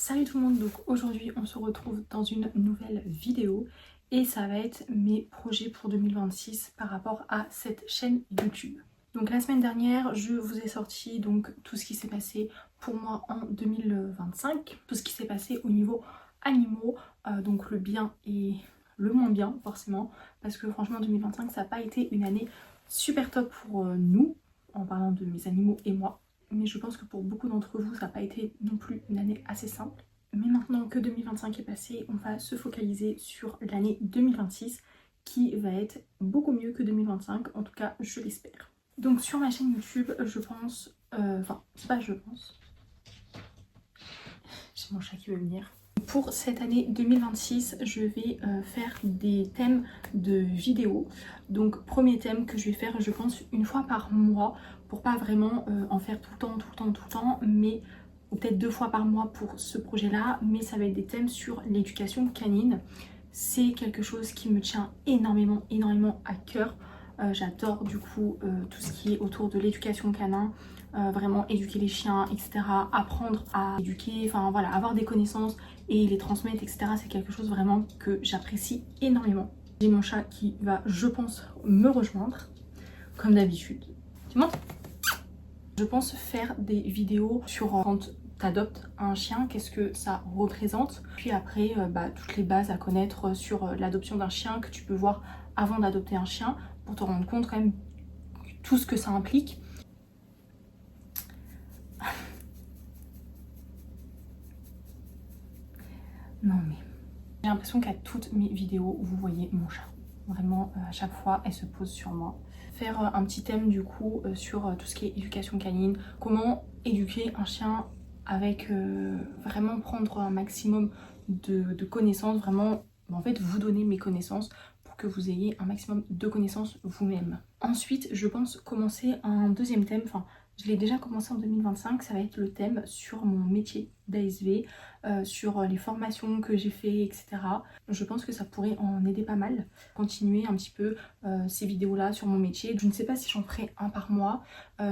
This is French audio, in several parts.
Salut tout le monde, donc aujourd'hui on se retrouve dans une nouvelle vidéo et ça va être mes projets pour 2026 par rapport à cette chaîne YouTube. Donc la semaine dernière je vous ai sorti donc tout ce qui s'est passé pour moi en 2025, tout ce qui s'est passé au niveau animaux, donc le bien et le moins bien forcément, parce que franchement 2025 ça n'a pas été une année super top pour nous, en parlant de mes animaux et moi. Mais je pense que pour beaucoup d'entre vous, ça n'a pas été non plus une année assez simple. Mais maintenant que 2025 est passé, on va se focaliser sur l'année 2026 qui va être beaucoup mieux que 2025, en tout cas je l'espère. Donc sur ma chaîne YouTube, je pense, enfin c'est pas je pense, j'ai mon chat qui veut venir. Pour cette année 2026, je vais faire des thèmes de vidéos. Donc premier thème que je vais faire, je pense, une fois par mois, pour pas vraiment en faire tout le temps, mais peut-être 2 fois par mois pour ce projet-là, mais ça va être des thèmes sur l'éducation canine. C'est quelque chose qui me tient énormément à cœur. J'adore du coup tout ce qui est autour de l'éducation canin. Vraiment éduquer les chiens, etc. Apprendre à éduquer, enfin voilà, avoir des connaissances et les transmettre, etc. C'est quelque chose vraiment que j'apprécie énormément. J'ai mon chat qui va, je pense, me rejoindre, comme d'habitude. Tu montes ? Je pense faire des vidéos sur quand t'adoptes un chien, qu'est-ce que ça représente. Puis après, toutes les bases à connaître sur l'adoption d'un chien que tu peux voir avant d'adopter un chien, pour te rendre compte quand même tout ce que ça implique. Non mais j'ai l'impression qu'à toutes mes vidéos vous voyez mon chat. Vraiment à chaque fois elle se pose sur moi. Faire un petit thème du coup sur tout ce qui est éducation canine. Comment éduquer un chien avec vraiment prendre un maximum de connaissances. Vraiment en fait vous donner mes connaissances pour que vous ayez un maximum de connaissances vous-même. Ensuite je pense commencer un deuxième thème. Enfin je l'ai déjà commencé en 2025, ça va être le thème sur mon métier d'ASV, sur les formations que j'ai fait, etc. Je pense que ça pourrait en aider pas mal. Continuer un petit peu ces vidéos-là sur mon métier. Je ne sais pas si j'en ferai un par mois.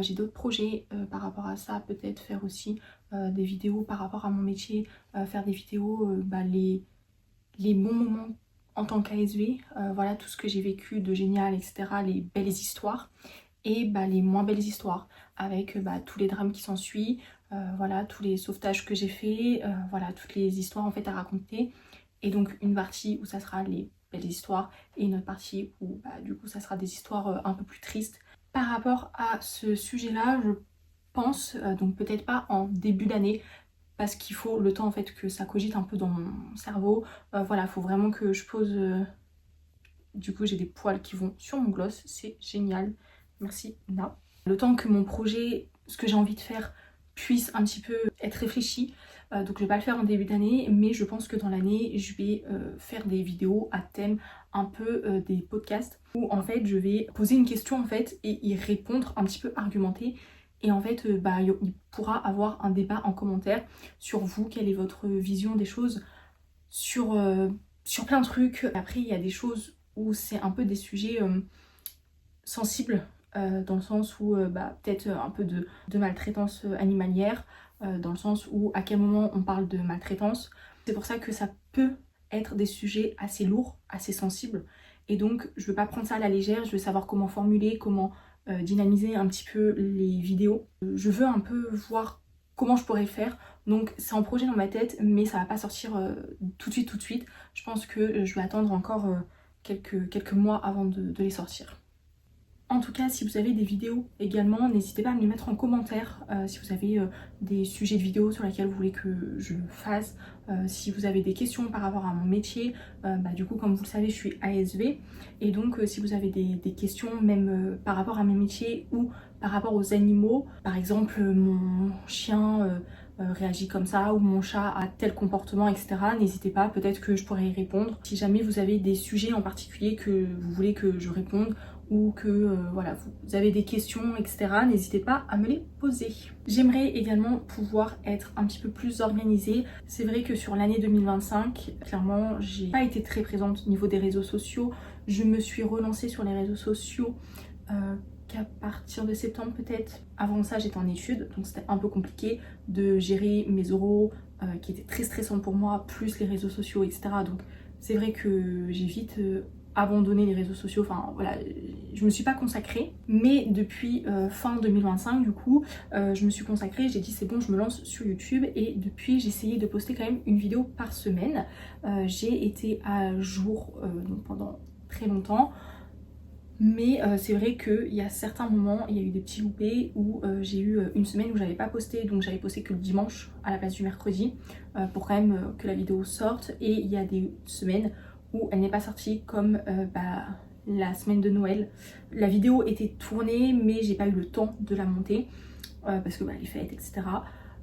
J'ai d'autres projets par rapport à ça. Peut-être faire aussi des vidéos par rapport à mon métier. Faire des vidéos, les bons moments en tant qu'ASV. Voilà tout ce que j'ai vécu de génial, etc. Les belles histoires. Et les moins belles histoires avec tous les drames qui s'ensuivent, voilà tous les sauvetages que j'ai fait, voilà toutes les histoires en fait à raconter. Et donc une partie où ça sera les belles histoires et une autre partie où du coup ça sera des histoires un peu plus tristes. Par rapport à ce sujet là, je pense, donc peut-être pas en début d'année, parce qu'il faut le temps en fait que ça cogite un peu dans mon cerveau. Voilà, il faut vraiment que je pose... Du coup j'ai des poils qui vont sur mon gloss, c'est génial. Merci Na. Le temps que mon projet, ce que j'ai envie de faire, puisse un petit peu être réfléchi. Donc je vais pas le faire en début d'année, mais je pense que dans l'année, je vais faire des vidéos à thème, un peu des podcasts, où en fait je vais poser une question en fait et y répondre un petit peu argumenté. Et en fait, il pourra avoir un débat en commentaire sur vous, quelle est votre vision des choses, sur plein de trucs. Après, il y a des choses où c'est un peu des sujets sensibles, dans le sens où peut-être un peu de maltraitance animalière, dans le sens où à quel moment on parle de maltraitance. C'est pour ça que ça peut être des sujets assez lourds, assez sensibles, et donc je veux pas prendre ça à la légère. Je veux savoir comment formuler, comment dynamiser un petit peu les vidéos. Je veux un peu voir comment je pourrais le faire, donc c'est en projet dans ma tête, mais ça va pas sortir tout de suite. Je pense que je vais attendre encore quelques mois avant de les sortir. En tout cas, si vous avez des vidéos également, n'hésitez pas à me les mettre en commentaire. Si vous avez des sujets de vidéos sur lesquels vous voulez que je fasse, si vous avez des questions par rapport à mon métier, du coup comme vous le savez je suis ASV, et donc si vous avez des questions même par rapport à mes métiers ou par rapport aux animaux, par exemple mon chien réagit comme ça, ou mon chat a tel comportement, etc. N'hésitez pas, peut-être que je pourrais y répondre. Si jamais vous avez des sujets en particulier que vous voulez que je réponde, ou que voilà, vous avez des questions, etc., n'hésitez pas à me les poser. J'aimerais également pouvoir être un petit peu plus organisée. C'est vrai que sur l'année 2025, clairement, j'ai pas été très présente au niveau des réseaux sociaux. Je me suis relancée sur les réseaux sociaux qu'à partir de septembre peut-être. Avant ça j'étais en études, donc c'était un peu compliqué de gérer mes oraux qui étaient très stressantes pour moi, plus les réseaux sociaux, etc. Donc c'est vrai que j'ai vite abandonné les réseaux sociaux, enfin voilà, je me suis pas consacrée. Mais depuis fin 2025 du coup, je me suis consacrée, j'ai dit c'est bon, je me lance sur YouTube, et depuis j'ai essayé de poster quand même une vidéo par semaine. J'ai été à jour donc pendant très longtemps. Mais c'est vrai qu'il y a certains moments, il y a eu des petits loupés où j'ai eu une semaine où j'avais pas posté, donc j'avais posté que le dimanche à la place du mercredi pour quand même que la vidéo sorte. Et il y a des semaines où elle n'est pas sortie, comme la semaine de Noël. La vidéo était tournée mais j'ai pas eu le temps de la monter parce que les fêtes, etc.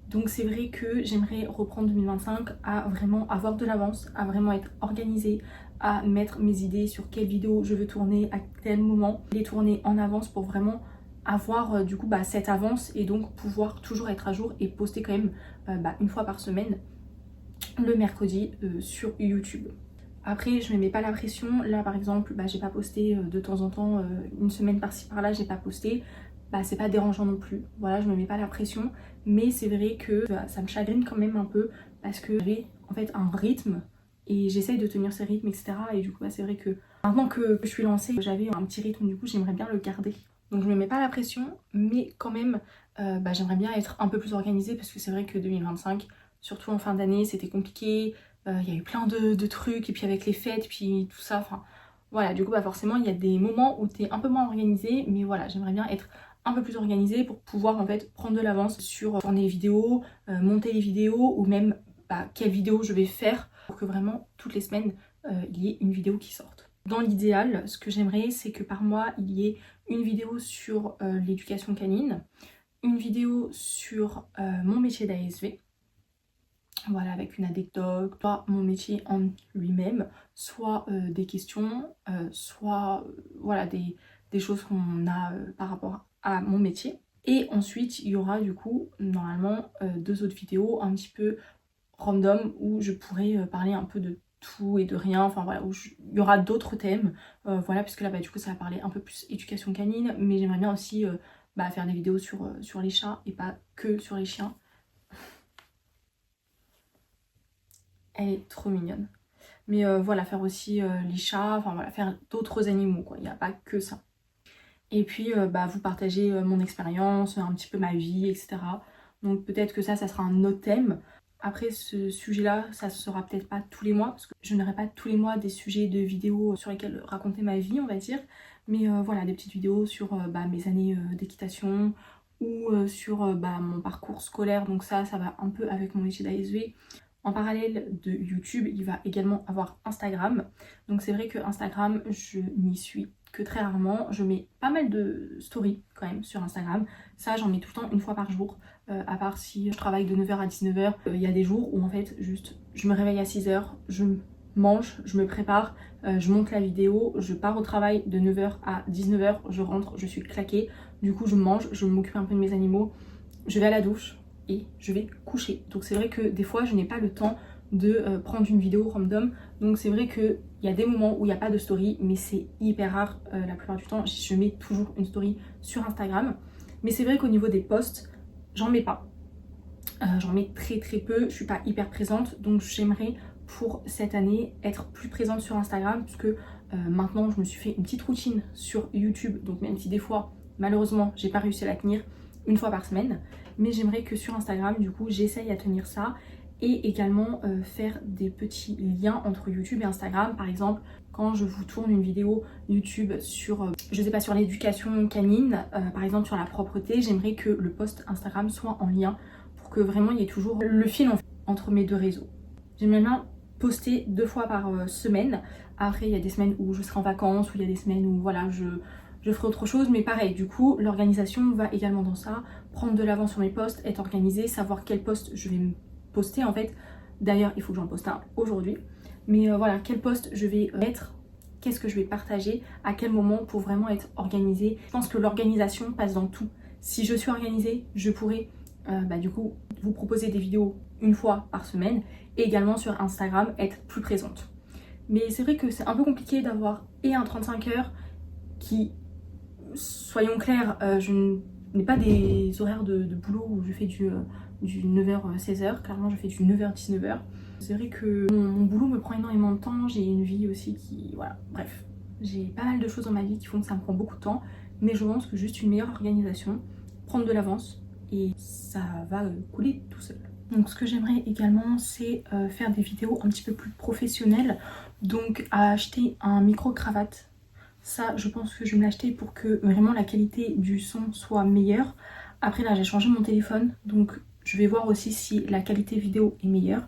Donc c'est vrai que j'aimerais reprendre 2025 à vraiment avoir de l'avance, à vraiment être organisée, à mettre mes idées sur quelle vidéo je veux tourner, à quel moment, les tourner en avance pour vraiment avoir du coup cette avance, et donc pouvoir toujours être à jour et poster quand même une fois par semaine le mercredi sur YouTube. Après je me mets pas la pression, là par exemple j'ai pas posté de temps en temps, une semaine par-ci par-là j'ai pas posté, c'est pas dérangeant non plus, voilà, je me mets pas la pression. Mais c'est vrai que ça me chagrine quand même un peu parce que j'avais en fait un rythme et j'essaye de tenir ce rythme, etc. Et du coup c'est vrai que maintenant que je suis lancée, j'avais un petit rythme, du coup j'aimerais bien le garder. Donc je me mets pas la pression, mais quand même j'aimerais bien être un peu plus organisée, parce que c'est vrai que 2025, surtout en fin d'année, c'était compliqué. Il y a eu plein de trucs, et puis avec les fêtes, puis tout ça, enfin voilà, du coup forcément il y a des moments où t'es un peu moins organisé, mais voilà, j'aimerais bien être un peu plus organisée pour pouvoir en fait prendre de l'avance sur tourner les vidéos, monter les vidéos, ou même quelle vidéo je vais faire pour que vraiment toutes les semaines il y ait une vidéo qui sorte. Dans l'idéal, ce que j'aimerais, c'est que par mois il y ait une vidéo sur l'éducation canine, une vidéo sur mon métier d'ASV, voilà, avec une anecdote, soit mon métier en lui-même, soit des questions, soit voilà des choses qu'on a par rapport à mon métier. Et ensuite il y aura du coup normalement 2 autres vidéos un petit peu random où je pourrais parler un peu de tout et de rien, enfin voilà, où il y aura d'autres thèmes, voilà, puisque là du coup ça va parler un peu plus éducation canine, mais j'aimerais bien aussi faire des vidéos sur les chats et pas que sur les chiens. Elle est trop mignonne. Mais voilà, faire aussi les chats, enfin voilà, faire d'autres animaux quoi, il n'y a pas que ça. Et puis vous partager mon expérience, un petit peu ma vie, etc. Donc peut-être que ça sera un autre thème. Après ce sujet-là, ça sera peut-être pas tous les mois, parce que je n'aurai pas tous les mois des sujets de vidéos sur lesquels raconter ma vie, on va dire. Mais voilà, des petites vidéos sur mes années d'équitation, ou sur mon parcours scolaire. Donc ça va un peu avec mon métier d'ASV. En parallèle de YouTube, il va également avoir Instagram. Donc c'est vrai que Instagram, je n'y suis que très rarement. Je mets pas mal de stories quand même sur Instagram. Ça, j'en mets tout le temps, une fois par jour. À part si je travaille de 9h à 19h. Il y a des jours où en fait juste je me réveille à 6h, je mange, je me prépare, je monte la vidéo, je pars au travail de 9h à 19h, je rentre, je suis claquée. Du coup je mange, je m'occupe un peu de mes animaux, je vais à la douche et je vais coucher. Donc c'est vrai que des fois je n'ai pas le temps de prendre une vidéo random. Donc c'est vrai qu'il y a des moments où il n'y a pas de story, mais c'est hyper rare. La plupart du temps je mets toujours une story sur Instagram. Mais c'est vrai qu'au niveau des posts, j'en mets pas. J'en mets très peu, je suis pas hyper présente. Donc j'aimerais pour cette année être plus présente sur Instagram, puisque maintenant je me suis fait une petite routine sur YouTube. Donc même si des fois malheureusement j'ai pas réussi à la tenir, une fois par semaine, mais j'aimerais que sur Instagram du coup j'essaye à tenir ça, et également faire des petits liens entre YouTube et Instagram. Par exemple, quand je vous tourne une vidéo YouTube sur, je sais pas, sur l'éducation canine, par exemple sur la propreté, j'aimerais que le post Instagram soit en lien pour que vraiment il y ait toujours le fil en fait, entre mes deux réseaux. J'aimerais bien poster 2 fois par semaine. Après il y a des semaines où je serai en vacances, ou il y a des semaines où voilà je ferai autre chose, mais pareil, du coup l'organisation va également dans ça, prendre de l'avance sur mes posts, être organisée, savoir quel post je vais me poster en fait. D'ailleurs il faut que j'en poste un aujourd'hui, mais voilà, quel post je vais mettre, qu'est-ce que je vais partager, à quel moment, pour vraiment être organisée. Je pense que l'organisation passe dans tout. Si je suis organisée, je pourrai du coup vous proposer des vidéos une fois par semaine, et également sur Instagram être plus présente. Mais c'est vrai que c'est un peu compliqué d'avoir et un 35 heures qui soyons clairs, je n'ai pas des horaires de boulot où je fais du 9h 16h, clairement je fais du 9h 19h. C'est vrai que mon boulot me prend énormément de temps, j'ai une vie aussi qui... voilà, bref. J'ai pas mal de choses dans ma vie qui font que ça me prend beaucoup de temps, mais je pense que juste une meilleure organisation, prendre de l'avance, et ça va couler tout seul. Donc ce que j'aimerais également, c'est faire des vidéos un petit peu plus professionnelles, donc à acheter un micro-cravate. Ça, je pense que je vais me l'acheter pour que vraiment la qualité du son soit meilleure. Après là, j'ai changé mon téléphone, donc je vais voir aussi si la qualité vidéo est meilleure.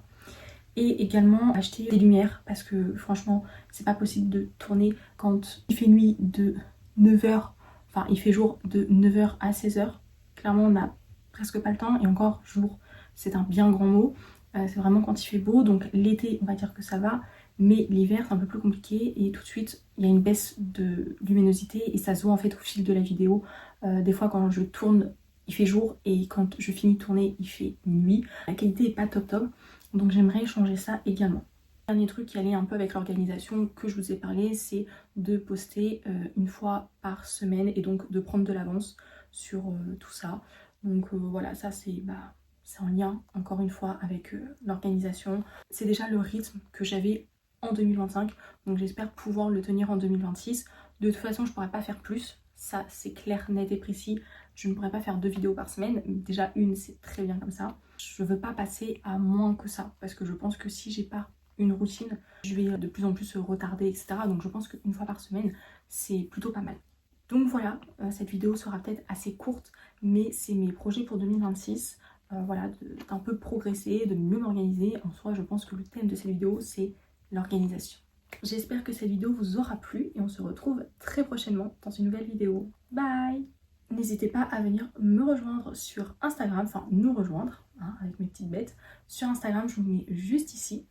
Et également acheter des lumières, parce que franchement, c'est pas possible de tourner quand il fait nuit de 9h, enfin il fait jour de 9h à 16h. Clairement, on n'a presque pas le temps, et encore jour, c'est un bien grand mot. C'est vraiment quand il fait beau, donc l'été, on va dire que ça va. Mais l'hiver c'est un peu plus compliqué et tout de suite il y a une baisse de luminosité et ça se voit en fait au fil de la vidéo. Des fois quand je tourne il fait jour et quand je finis de tourner il fait nuit. La qualité est pas top top, donc j'aimerais changer ça également. Dernier truc qui allait un peu avec l'organisation que je vous ai parlé, c'est de poster une fois par semaine et donc de prendre de l'avance sur tout ça. Donc voilà, ça c'est en lien encore une fois avec l'organisation. C'est déjà le rythme que j'avais en 2025, donc j'espère pouvoir le tenir en 2026. De toute façon je pourrais pas faire plus, ça c'est clair, net et précis. Je ne pourrais pas faire 2 vidéos par semaine, déjà une c'est très bien comme ça. Je veux pas passer à moins que ça, parce que je pense que si j'ai pas une routine, je vais de plus en plus retarder, etc. Donc je pense qu'une fois par semaine c'est plutôt pas mal. Donc voilà, cette vidéo sera peut-être assez courte, mais c'est mes projets pour 2026. Voilà, d'un peu progresser, de mieux m'organiser. En soi, je pense que le thème de cette vidéo, c'est l'organisation. J'espère que cette vidéo vous aura plu et on se retrouve très prochainement dans une nouvelle vidéo. Bye! N'hésitez pas à venir me rejoindre sur Instagram, enfin nous rejoindre, hein, avec mes petites bêtes. Sur Instagram, je vous mets juste ici.